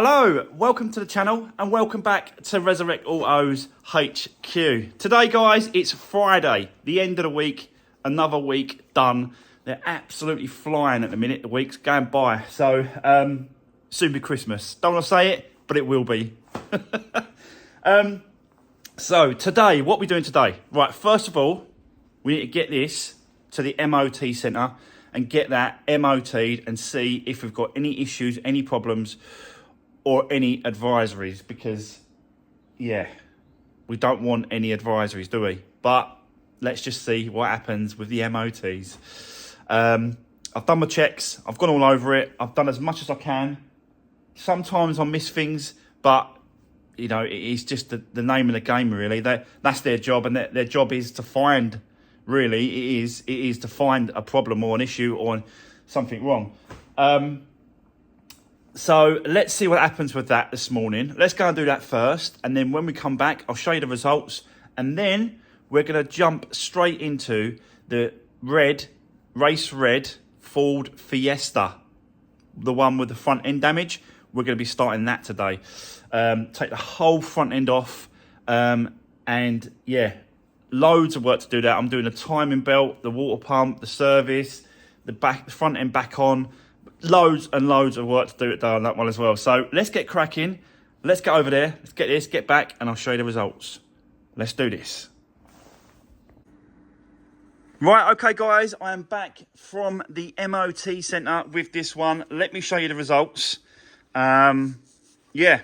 Hello, welcome to the channel and welcome back to Resurwreck Autos HQ. Today guys, it's Friday, the end of the week, another week done. They're absolutely flying at the minute, the week's going by. So, soon be Christmas. Don't want to say it, but it will be. So today, what are we doing today? Right, first of all, we need to get this to the MOT centre and get that MOT'd and see if we've got any issues, any problems, or any advisories, because yeah, we don't want any advisories, do we? But let's just see what happens with the MOTs. I've done my checks, I've gone all over it, I've done as much as I can. Sometimes I miss things, but you know, it is just the name of the game, really. That's their job, and their job is to find, really, it is to find a problem or an issue or something wrong. So let's see what happens with that this morning. Let's go and do that first, and then when we come back, I'll show you the results, and then we're going to jump straight into the race red Ford Fiesta, the one with the front end damage. We're going to be starting that today. Take the whole front end off, and yeah, loads of work to do that. I'm doing the timing belt, the water pump, the service, the front end back on. Loads and loads of work to do it on that one as well. So let's get cracking. Let's get over there. Let's get this, get back, and I'll show you the results. Let's do this. Right, okay, guys, I am back from the MOT centre with this one. Let me show you the results. Yeah,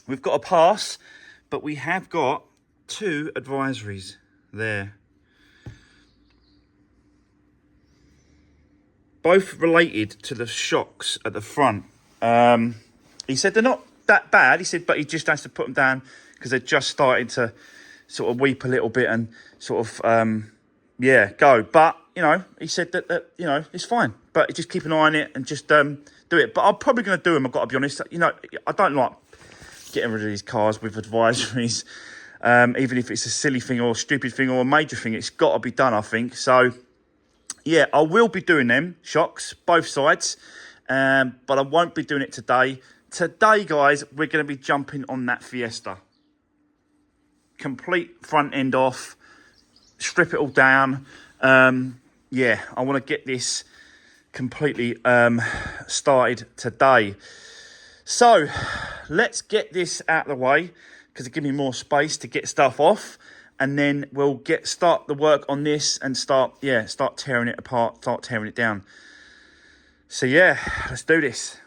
we've got a pass, but we have got 2 advisories there. Both related to the shocks at the front. He said they're not that bad. He said, but he just has to put them down because they're just starting to sort of weep a little bit and sort of, yeah, go. But, you know, he said that you know, it's fine. But just keep an eye on it and just do it. But I'm probably going to do them, I've got to be honest. You know, I don't like getting rid of these cars with advisories. Even if it's a silly thing or a stupid thing or a major thing, it's got to be done, I think. So, yeah, I will be doing them, shocks, both sides, but I won't be doing it today. Today, guys, we're going to be jumping on that Fiesta. Complete front end off, strip it all down. Yeah, I want to get this completely started today. So, let's get this out of the way, because it gives me more space to get stuff off. And then we'll start the work on this and start tearing it apart, start tearing it down. So yeah, let's do this.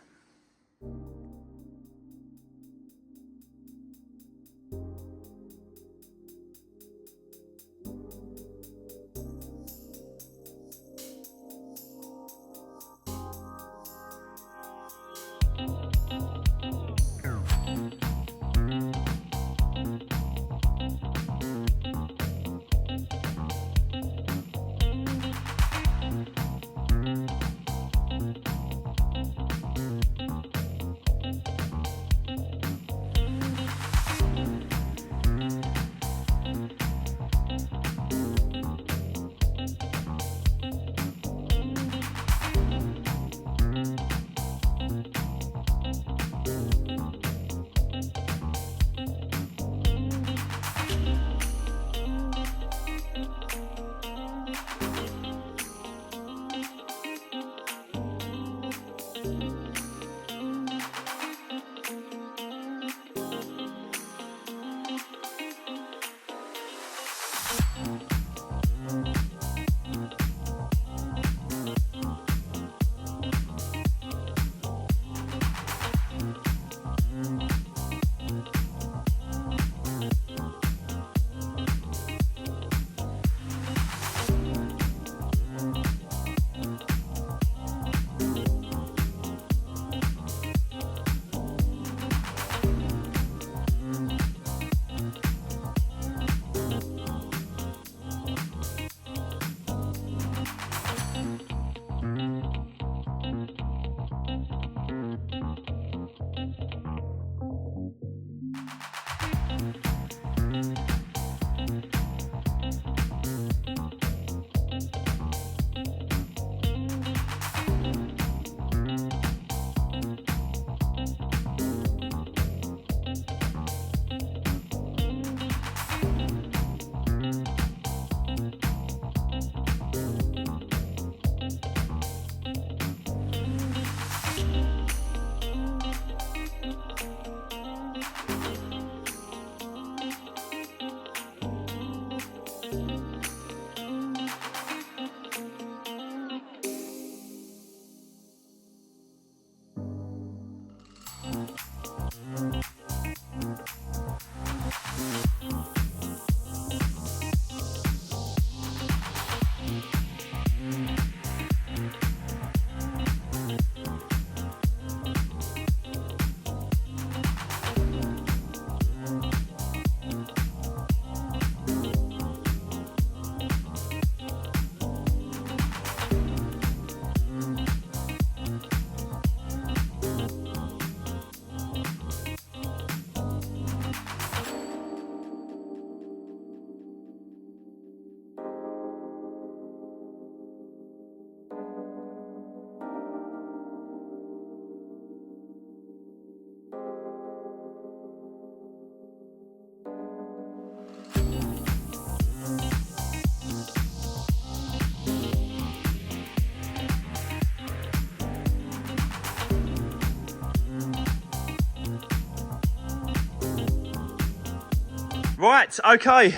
Right, okay.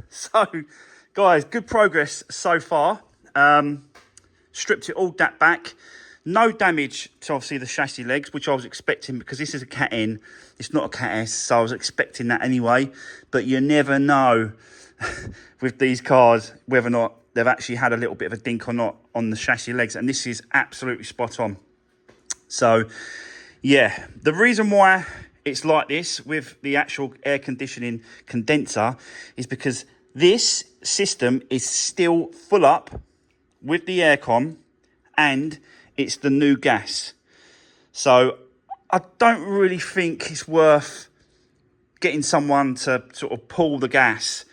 So, guys, good progress so far. Stripped it all that back. No damage to obviously the chassis legs, which I was expecting because this is a Cat N. It's not a Cat S, so I was expecting that anyway. But you never know with these cars whether or not they've actually had a little bit of a dink or not on the chassis legs. And this is absolutely spot on. So, yeah, the reason why it's like this with the actual air conditioning condenser is because this system is still full up with the aircon and it's the new gas. So I don't really think it's worth getting someone to sort of pull the gas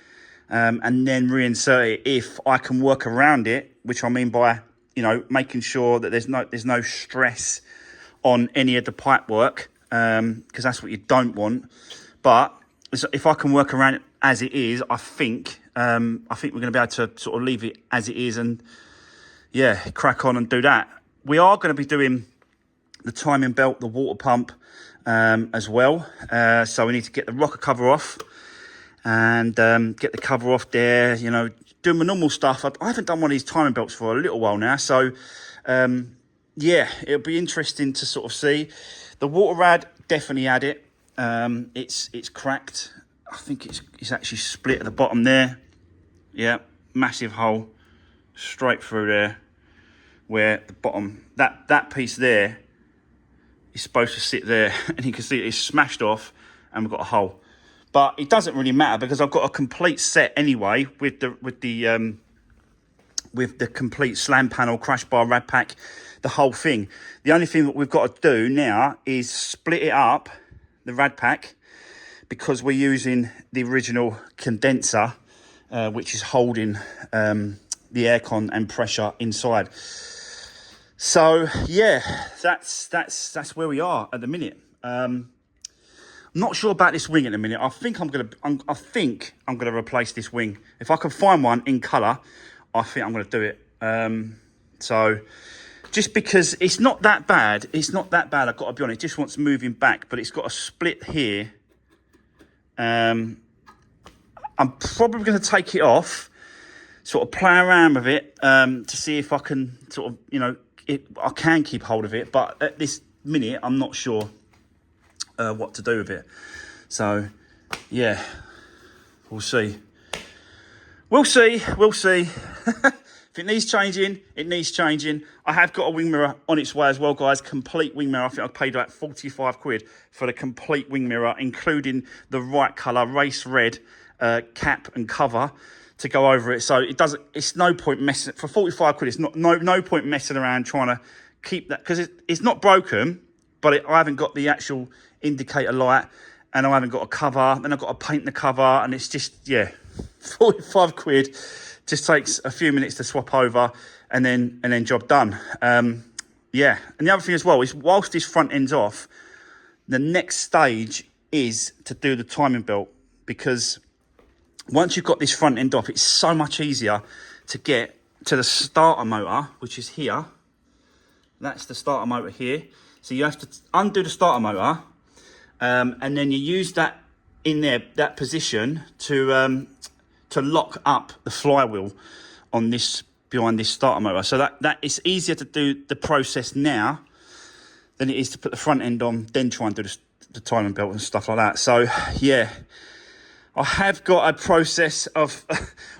and then reinsert it if I can work around it, which I mean by, you know, making sure that there's no stress on any of the pipe work, because that's what you don't want. But if I can work around it as it is, I think we're going to be able to sort of leave it as it is and, yeah, crack on and do that. We are going to be doing the timing belt, the water pump as well. So we need to get the rocker cover off and get the cover off there, you know, doing my normal stuff. I haven't done one of these timing belts for a little while now. So, yeah, it'll be interesting to sort of see. The water rad definitely had it. It's cracked. I think it's actually split at the bottom there. Yeah, massive hole straight through there. Where the bottom, that piece there is supposed to sit there, and you can see it's smashed off and we've got a hole. But it doesn't really matter because I've got a complete set anyway with the complete slam panel, crash bar, rad pack, the whole thing. The only thing that we've got to do now is split it up, the rad pack, because we're using the original condenser, which is holding the aircon and pressure inside. So yeah, that's where we are at the minute. I'm not sure about this wing at the minute. I think I'm gonna replace this wing. If I can find one in colour, I think I'm gonna do it. So just because it's not that bad, I've got to be honest. It just wants moving back, but it's got a split here. I'm probably going to take it off, sort of play around with it to see if I can sort of, you know, I can keep hold of it. But at this minute, I'm not sure what to do with it. So, yeah, we'll see. We'll see. If it needs changing, it needs changing. I have got a wing mirror on its way as well, guys. Complete wing mirror. I think I paid about 45 quid for the complete wing mirror, including the right colour, race red cap and cover to go over it. So it's no point messing, for 45 quid, it's no point messing around trying to keep that, because it's not broken, but I haven't got the actual indicator light and I haven't got a cover, then I've got to paint the cover, and it's just, yeah, 45 quid. Just takes a few minutes to swap over and then job done. Yeah, and the other thing as well is whilst this front end's off, the next stage is to do the timing belt, because once you've got this front end off, it's so much easier to get to the starter motor, which is here. That's the starter motor here. So you have to undo the starter motor, and then you use that in there, that position to lock up the flywheel on this, behind this starter motor. So that it's easier to do the process now than it is to put the front end on, then try and do the timing belt and stuff like that. So yeah, I have got a process of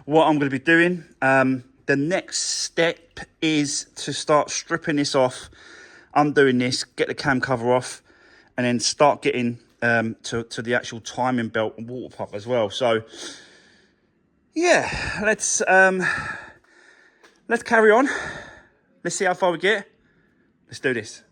what I'm going to be doing. The next step is to start stripping this off, undoing this, get the cam cover off, and then start getting to the actual timing belt and water pump as well. So yeah, let's carry on. Let's see how far we get. Let's do this.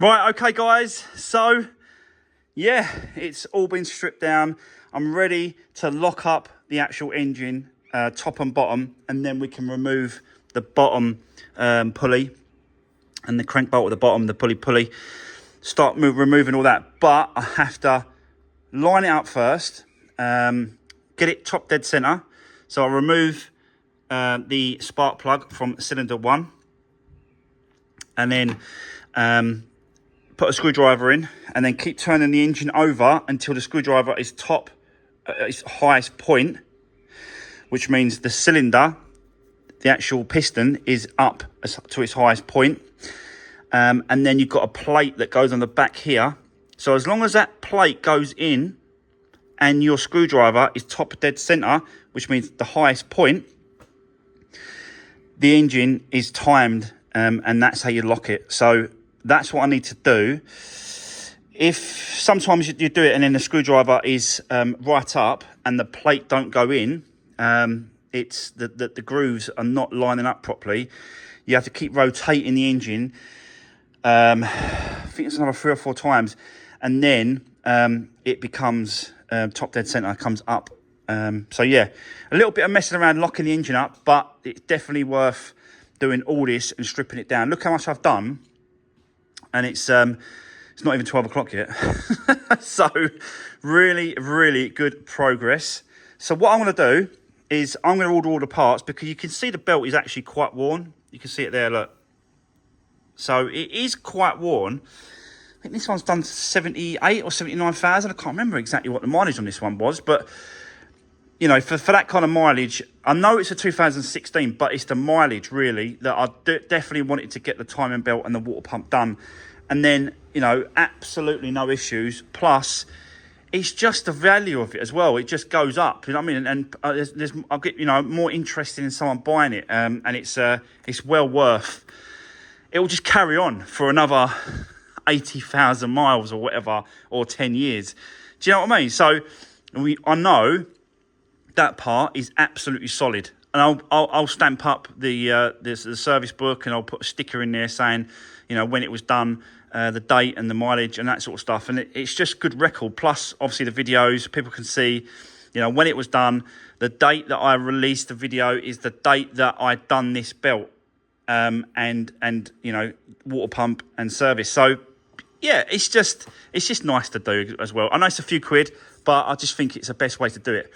Right, okay guys, so yeah, it's all been stripped down. I'm ready to lock up the actual engine, top and bottom, and then we can remove the bottom pulley and the crank bolt at the bottom, the pulley. Start removing all that, but I have to line it up first, get it top dead center. So I'll remove the spark plug from cylinder 1, and then put a screwdriver in, and then keep turning the engine over until the screwdriver is top at its highest point, which means the cylinder, the actual piston, is up to its highest point. And then you've got a plate that goes on the back here. So as long as that plate goes in and your screwdriver is top dead center, which means the highest point, the engine is timed, and that's how you lock it. So that's what I need to do. If sometimes you do it and then the screwdriver is right up and the plate don't go in, it's the grooves are not lining up properly. You have to keep rotating the engine. I think it's another 3 or 4 times, and then it becomes top dead center, comes up. So yeah, a little bit of messing around locking the engine up, but it's definitely worth doing all this and stripping it down. Look how much I've done, and it's not even 12 o'clock yet. So really good progress. So what I'm going to do is I'm going to order all the parts, because you can see the belt is actually quite worn. You can see it there, look. So it is quite worn. I think this one's done 78 or 79,000. I can't remember exactly what the mileage on this one was, but you know, for that kind of mileage, I know it's a 2016, but it's the mileage really that I definitely wanted to get the timing belt and the water pump done. And then, you know, absolutely no issues. Plus, it's just the value of it as well. It just goes up, you know what I mean? And I'll get, you know, more interested in someone buying it, and it's well worth. It will just carry on for another 80,000 miles or whatever, or 10 years. Do you know what I mean? So I know that part is absolutely solid, and I'll stamp up the service book, and I'll put a sticker in there saying, you know, when it was done, the date and the mileage and that sort of stuff. And it's just good record. Plus, obviously, the videos, people can see, you know, when it was done. The date that I released the video is the date that I'd done this belt, and you know, water pump and service. So yeah, it's just nice to do as well. I know it's a few quid, but I just think it's the best way to do it.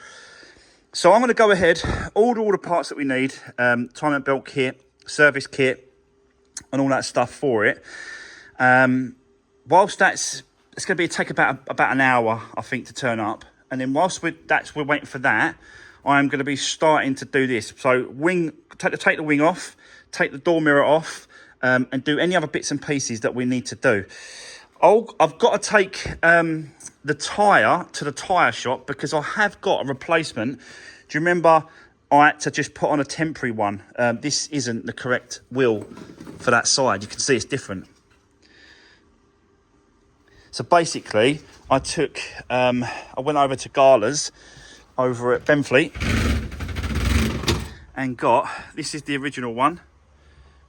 So I'm going to go ahead, order all the parts that we need, timing belt kit, service kit, and all that stuff for it. Whilst it's going to take about an hour, I think, to turn up. And then whilst we're waiting for that, I'm going to be starting to do this. So take the wing off, take the door mirror off, and do any other bits and pieces that we need to do. I've got to take the tyre to the tyre shop, because I have got a replacement. Do you remember I had to just put on a temporary one? This isn't the correct wheel for that side. You can see it's different. So basically, I went over to Gala's over at Benfleet and got, this is the original one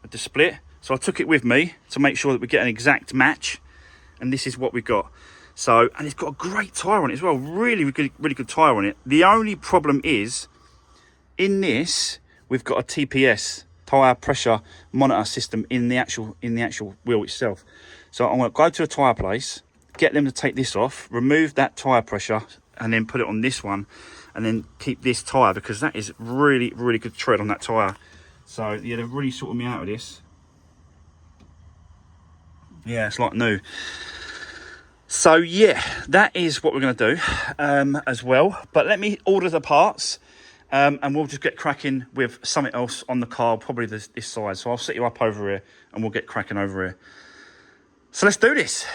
with the split. So I took it with me to make sure that we get an exact match. And this is what we got. So, and it's got a great tyre on it as well. Really good tyre on it. The only problem is, in this, we've got a TPS, tyre pressure monitor system, in the actual wheel itself. So I'm going to go to a tyre place, get them to take this off, remove that tyre pressure, and then put it on this one, and then keep this tyre, because that is really good tread on that tyre. So yeah, they've really sorted me out of this. Yeah, it's like new. So yeah, that is what we're going to do as well. But let me order the parts, and we'll just get cracking with something else on the car, probably this side. So I'll set you up over here, and we'll get cracking over here. So let's do this.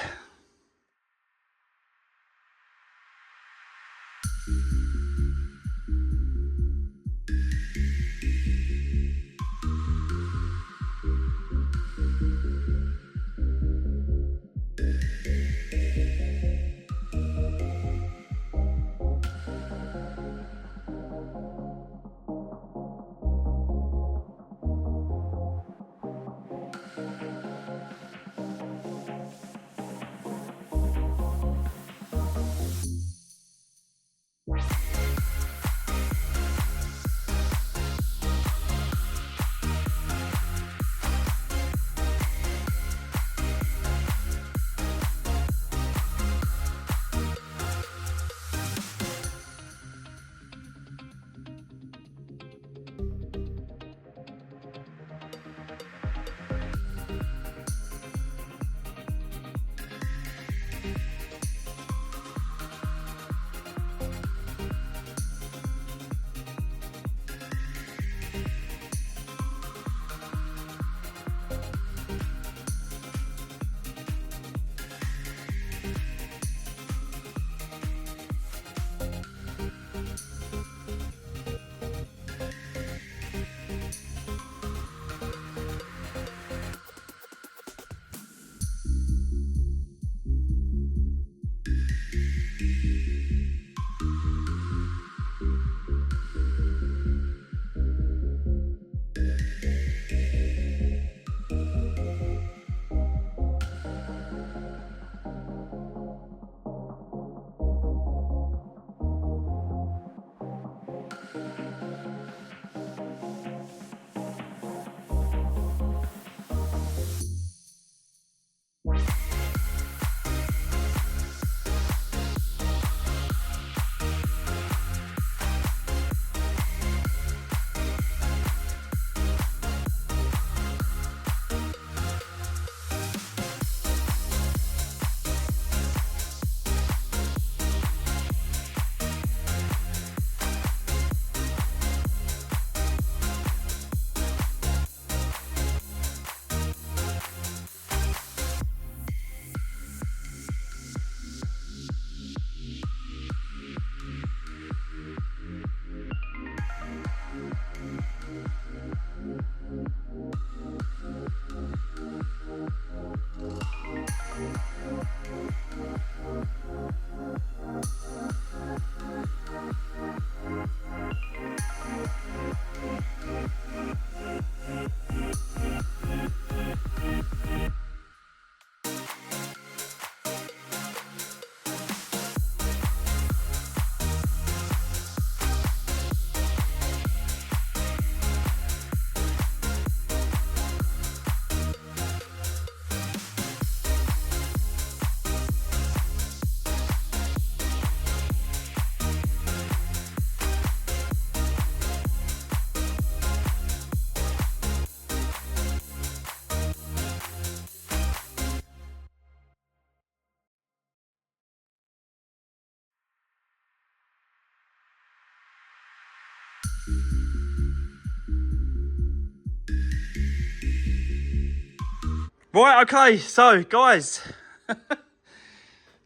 Right, okay, so guys,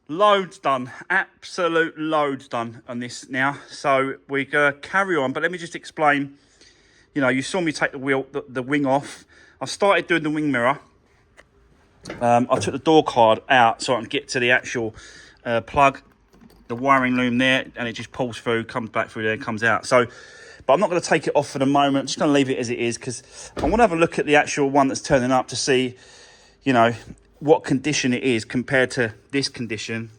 loads done, absolute loads done on this now. So we're gonna carry on, but let me just explain. You know, you saw me take the wing off. I started doing the wing mirror. I took the door card out so I can get to the actual plug, the wiring loom there, and it just pulls through, comes back through there, and comes out. So, but I'm not going to take it off for the moment. I'm just going to leave it as it is because I want to have a look at the actual one that's turning up to see, you know, what condition it is compared to this condition.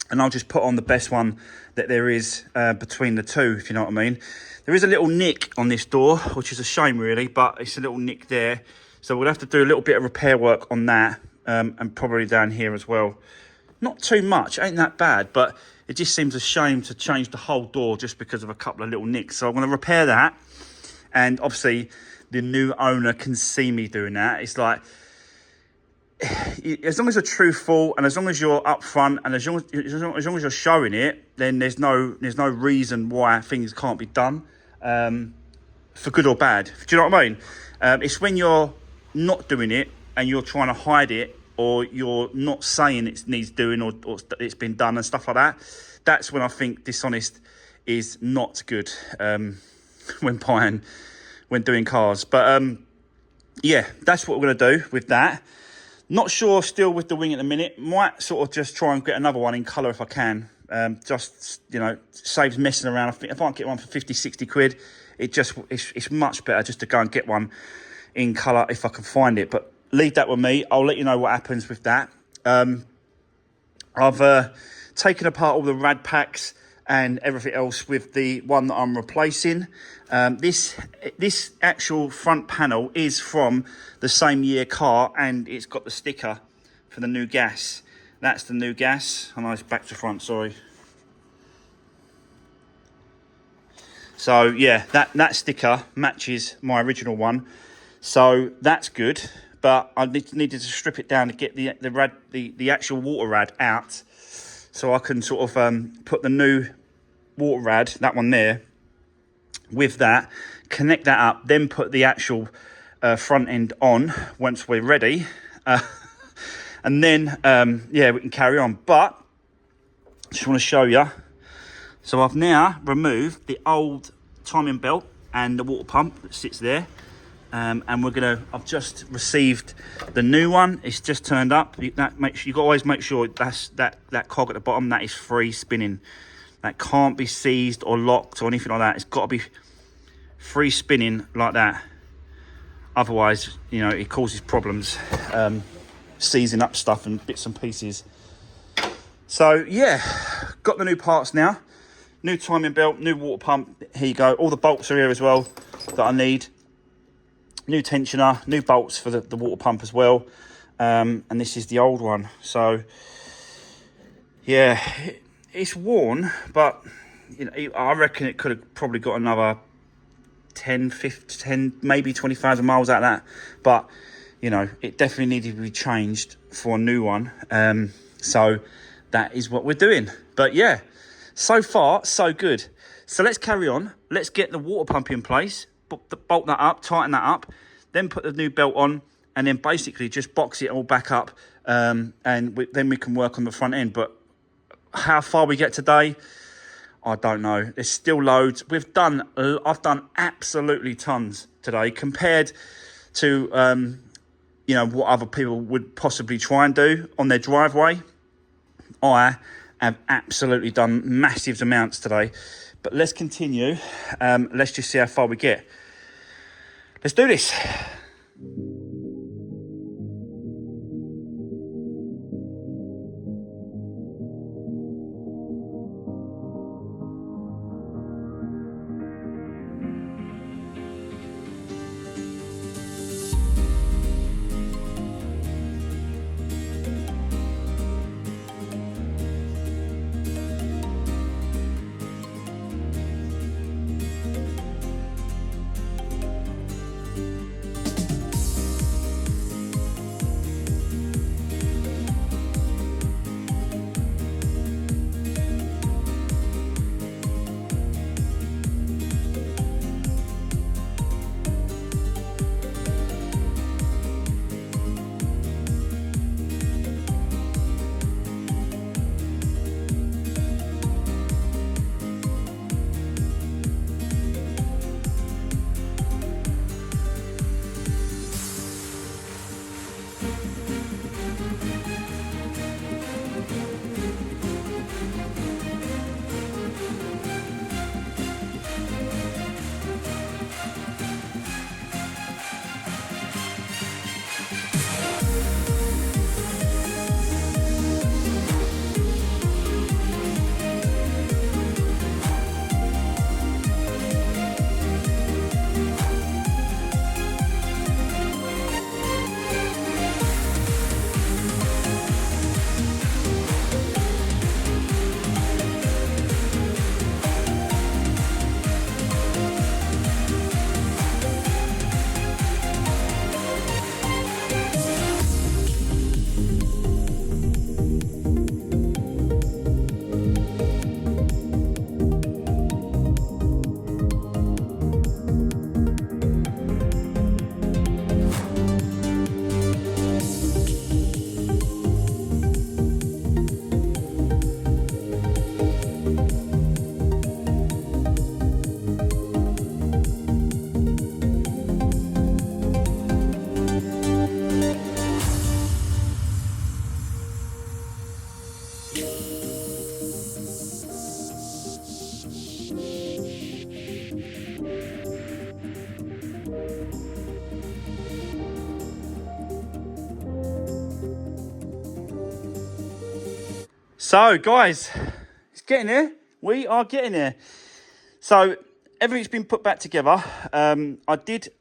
And I'll just put on the best one that there is between the two, if you know what I mean. There is a little nick on this door, which is a shame really, but it's a little nick there. So we'll have to do a little bit of repair work on that and probably down here as well. Not too much, ain't that bad, but it just seems a shame to change the whole door just because of a couple of little nicks. So I'm going to repair that. And obviously the new owner can see me doing that. It's like, as long as you're truthful and as long as you're upfront and as long as you're showing it, then there's no reason why things can't be done for good or bad. Do you know what I mean? It's when you're not doing it and you're trying to hide it, or you're not saying it needs doing, or it's been done and stuff like that. That's when I think dishonest is not good when doing cars. But yeah, that's what we're going to do with that. Not sure still with the wing at the minute. Might sort of just try and get another one in colour if I can. Just, you know, saves messing around. I think if I can get one for 50, 60 quid, it's much better just to go and get one in colour if I can find it. But leave that with me. I'll let you know what happens with that. I've taken apart all the rad packs and everything else with the one that I'm replacing. This actual front panel is from the same year car, and it's got the sticker for the new gas. That's the new gas. Oh no, it's back to front, sorry. So yeah, that sticker matches my original one. So that's good, but I needed to strip it down to get the actual water rad out, so I can sort of put the new water rad, that one there, with that, connect that up, then put the actual front end on once we're ready, and then yeah, we can carry on. But just want to show you. So I've now removed the old timing belt and the water pump that sits there. And I've just received the new one. It's just turned up. You've got to always make sure that cog at the bottom, that is free spinning. That can't be seized or locked or anything like that. It's got to be free spinning like that. Otherwise, you know, it causes problems, seizing up stuff and bits and pieces. So yeah, got the new parts now. New timing belt, new water pump. Here you go. All the bolts are here as well that I need. New tensioner, new bolts for the water pump as well, and this is the old one. So yeah, it's worn, but you know, I reckon it could have probably got another 10, maybe 20,000 miles out of that. But you know, it definitely needed to be changed for a new one. So that is what we're doing. But yeah, so far so good. So let's carry on. Let's get the water pump in place. Bolt that up, tighten that up, then put the new belt on, and then basically just box it all back up, and then we can work on the front end. But how far we get today, I don't know. There's still loads. I've done absolutely tons today compared to you know, what other people would possibly try and do on their driveway. I have absolutely done massive amounts today. But let's continue. Let's just see how far we get. Let's do this. So, guys, it's getting there. We are getting there. So, everything's been put back together. I did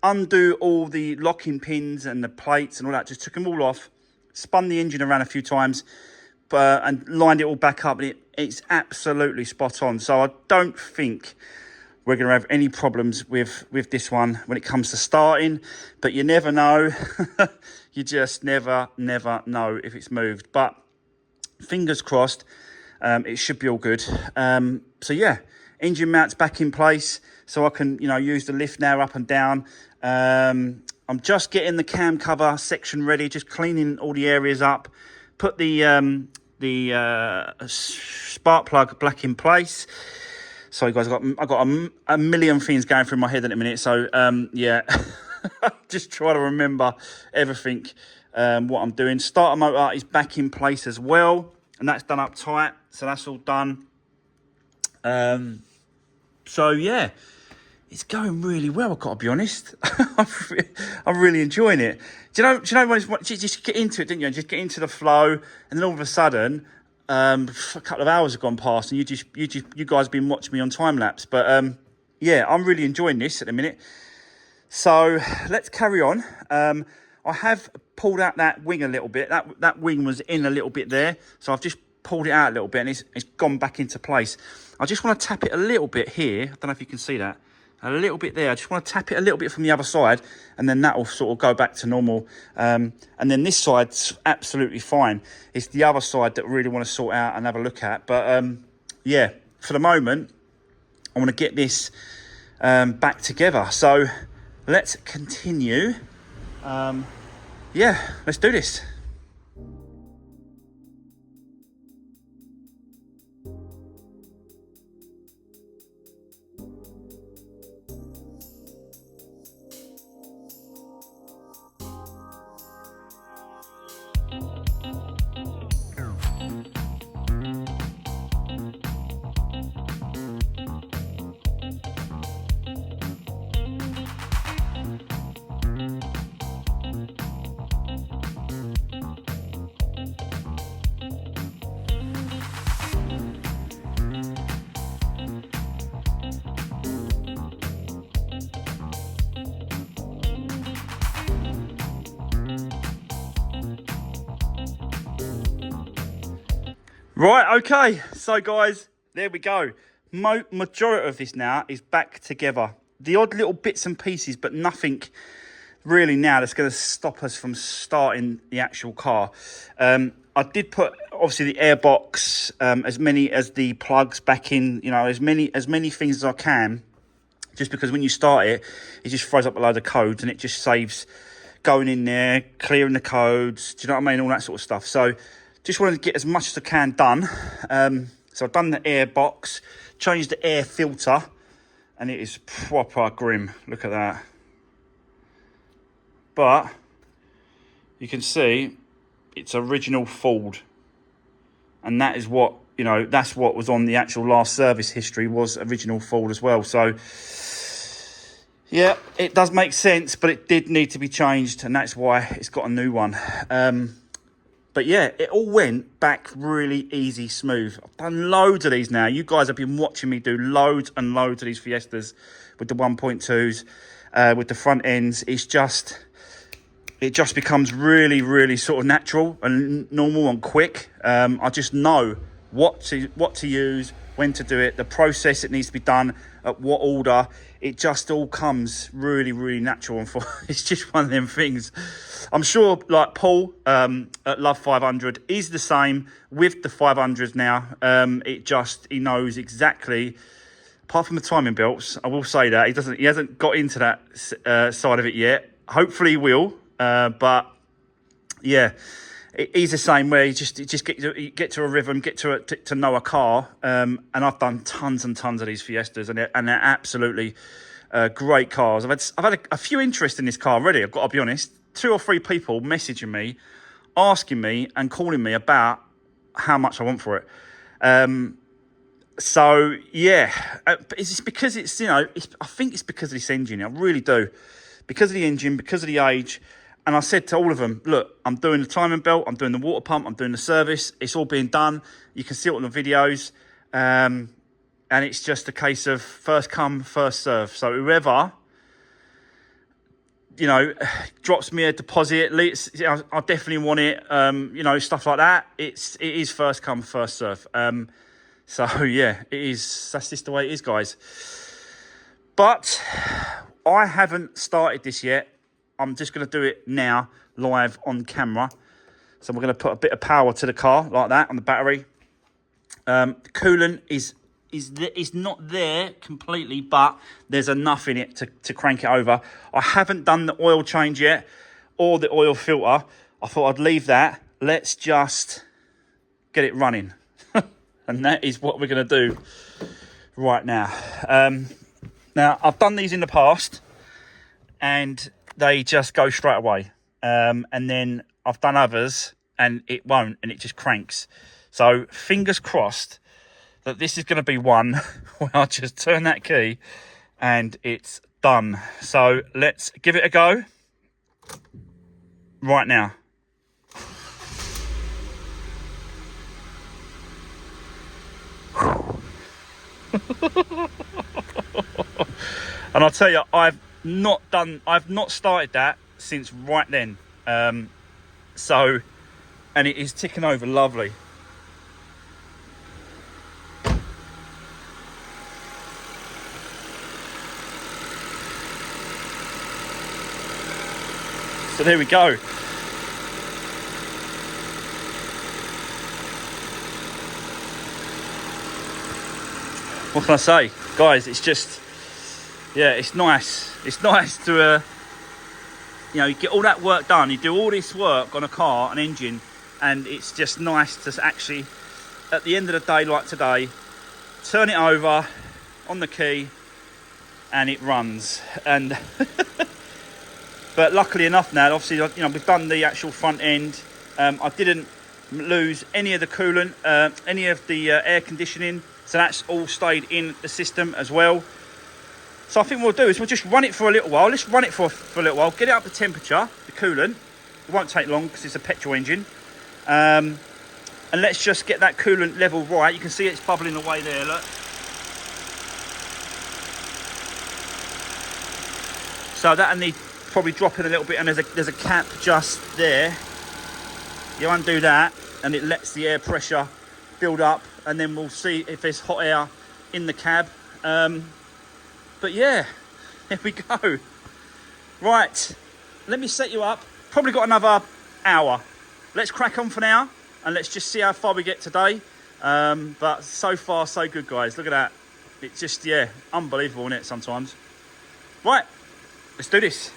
undo all the locking pins and the plates and all that. Just took them all off, spun the engine around a few times, and lined it all back up. And it's absolutely spot on. So, I don't think we're going to have any problems with this one when it comes to starting. But you never know. You just never know if it's moved. But fingers crossed, it should be all good. So yeah, engine mount's back in place, so I can, use the lift now up and down. I'm just getting the cam cover section ready, just cleaning all the areas up. Put the spark plug back in place. Sorry guys, I got a million things going through my head in a minute. So yeah, just try to remember everything. What I'm doing. Starter motor is back in place as well, and that's done up tight, so that's all done. So yeah, it's going really well, I've got to be honest. I'm really enjoying it. Do you know when you just get into it, didn't you? Just get into the flow, and then all of a sudden, a couple of hours have gone past, and you guys have been watching me on time lapse. But yeah, I'm really enjoying this at the minute. So let's carry on. I have pulled out that wing a little bit. That wing was in a little bit there, so I've just pulled it out a little bit, and it's gone back into place. I just want to tap it a little bit here. I don't know if you can see that. A little bit there. I just want to tap it a little bit from the other side, and then that will sort of go back to normal. And then this side's absolutely fine. It's the other side that I really want to sort out and have a look at. But yeah, for the moment, I want to get this back together. So let's continue. Yeah, let's do this. Right, okay, so guys, there we go. Majority of this now is back together. The odd little bits and pieces, but nothing really now that's going to stop us from starting the actual car. I did put, obviously, the airbox, as many as the plugs back in, as many things as I can, just because when you start it, it just throws up a load of codes, and it just saves going in there, clearing the codes, do you know what I mean, all that sort of stuff. So just wanted to get as much as I can done. So I've done the air box, changed the air filter, and it is proper grim. Look at that. But you can see it's original Ford. And that is what, that's what was on the actual last service history, was original Ford as well. So yeah, it does make sense, but it did need to be changed, and that's why it's got a new one. But yeah, it all went back really easy, smooth. I've done loads of these now. You guys have been watching me do loads and loads of these Fiestas with the 1.2s, with the front ends. It just becomes really sort of natural and normal and quick. I just know what to use, when to do it, the process it needs to be done, at what order. It just all comes really natural, and it's just one of them things. I'm sure, like Paul at Love 500 is the same with the 500s now. He knows exactly, apart from the timing belts. I will say that he hasn't got into that side of it yet. Hopefully he will, but yeah. He's the same, where you just get to a rhythm, get to know a car. And I've done tons and tons of these Fiestas, and they're absolutely great cars. I've had a few interest in this car already. I've got to be honest. 2 or 3 people messaging me, asking me and calling me about how much I want for it. So yeah, it's because it's I think it's because of this engine. I really do, because of the engine, because of the age. And I said to all of them, look, I'm doing the timing belt, I'm doing the water pump, I'm doing the service. It's all being done. You can see it on the videos. And it's just a case of first come, first serve. So whoever, you know, drops me a deposit, I definitely want it, you know, stuff like that. It is first come, first serve. So yeah, it is. That's just the way it is, guys. But I haven't started this yet. I'm just going to do it now, live on camera. So we're going to put a bit of power to the car, like that, on the battery. The coolant is not there completely, but there's enough in it to crank it over. I haven't done the oil change yet, or the oil filter. I thought I'd leave that. Let's just get it running. And that is what we're going to do right now. Now, I've done these in the past, and they just go straight away. And then I've done others, and it won't, and it just cranks. So fingers crossed that this is going to be one where I just turn that key and it's done. So let's give it a go right now. And I'll tell you, I've not started that since right then. So, and it is ticking over lovely. So there we go. What can I say? Guys, it's just, yeah, it's nice. It's nice to, you know, you get all that work done. You do all this work on a car, an engine, and it's just nice to actually, at the end of the day, like today, turn it over on the key and it runs. And but luckily enough now, obviously, you know, we've done the actual front end. I didn't lose any of the coolant, any of the air conditioning. So that's all stayed in the system as well. So I think what we'll do is we'll just run it for a little while. Let's run it for a little while, get it up to temperature, the coolant. It won't take long because it's a petrol engine. And let's just get that coolant level right. You can see it's bubbling away there, look. So that'll need probably dropping a little bit, and there's a cap just there. You undo that and it lets the air pressure build up, and then we'll see if there's hot air in the cab. But yeah, here we go. Right, let me set you up. Probably got another hour. Let's crack on for now, and let's just see how far we get today. But so far, so good, guys. Look at that. It's just, yeah, unbelievable, isn't it, sometimes? Right, let's do this.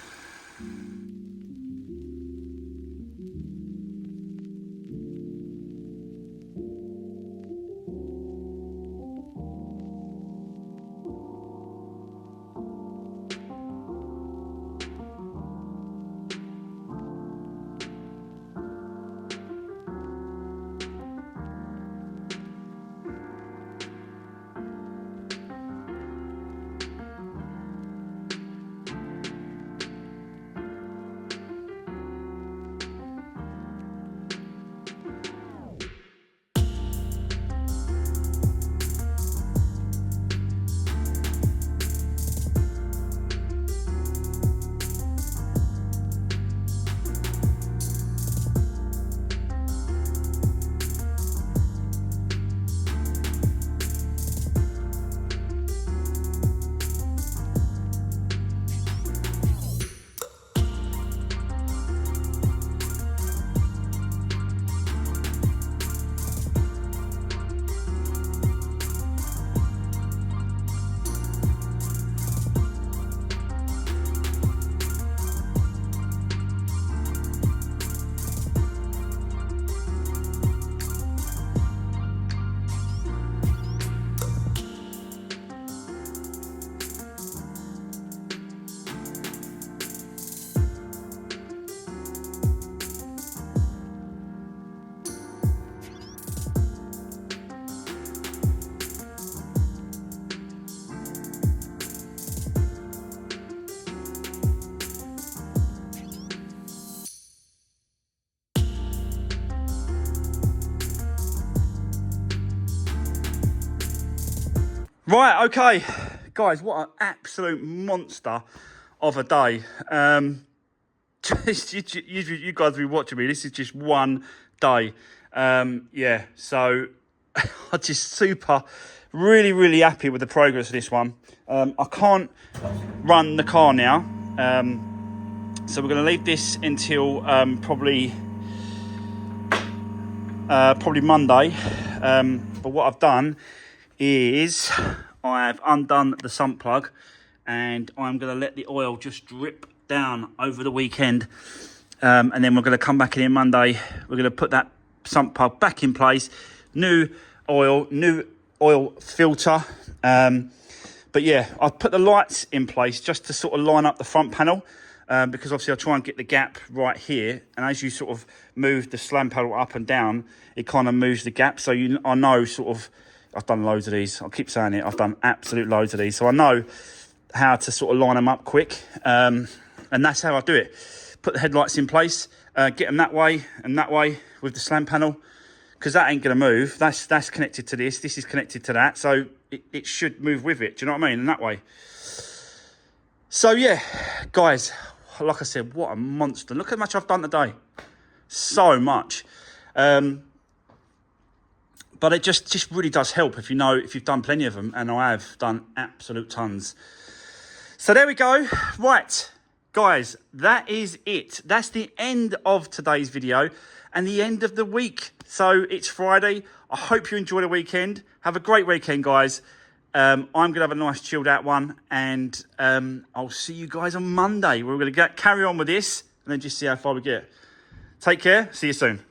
Right, okay. Guys, what an absolute monster of a day. You guys will be watching me. This is just one day. Yeah, so I'm just really happy with the progress of this one. I can't run the car now. So we're going to leave this until probably Monday. But what I've done is I've undone the sump plug, and I'm going to let the oil just drip down over the weekend, and then we're going to come back in here Monday. We're going to put that sump plug back in place, new oil filter. But yeah, I've put the lights in place just to sort of line up the front panel, because obviously I'll try and get the gap right here, and as you sort of move the slam panel up and down, it kind of moves the gap. So I know sort of, I've done loads of these. I'll keep saying it. I've done absolute loads of these. So I know how to sort of line them up quick. And that's how I do it. Put the headlights in place, get them that way and that way with the slam panel, because that ain't going to move. That's connected to this. This is connected to that. So it should move with it. Do you know what I mean? In that way. So yeah, guys, like I said, what a monster. Look how much I've done today. So much. But it just really does help if you've done plenty of them, and I have done absolute tons. So there we go. Right, guys, that is it. That's the end of today's video and the end of the week. So it's Friday. I hope you enjoy the weekend. Have a great weekend, guys. I'm going to have a nice chilled out one, and I'll see you guys on Monday. We're going to carry on with this and then just see how far we get. Take care. See you soon.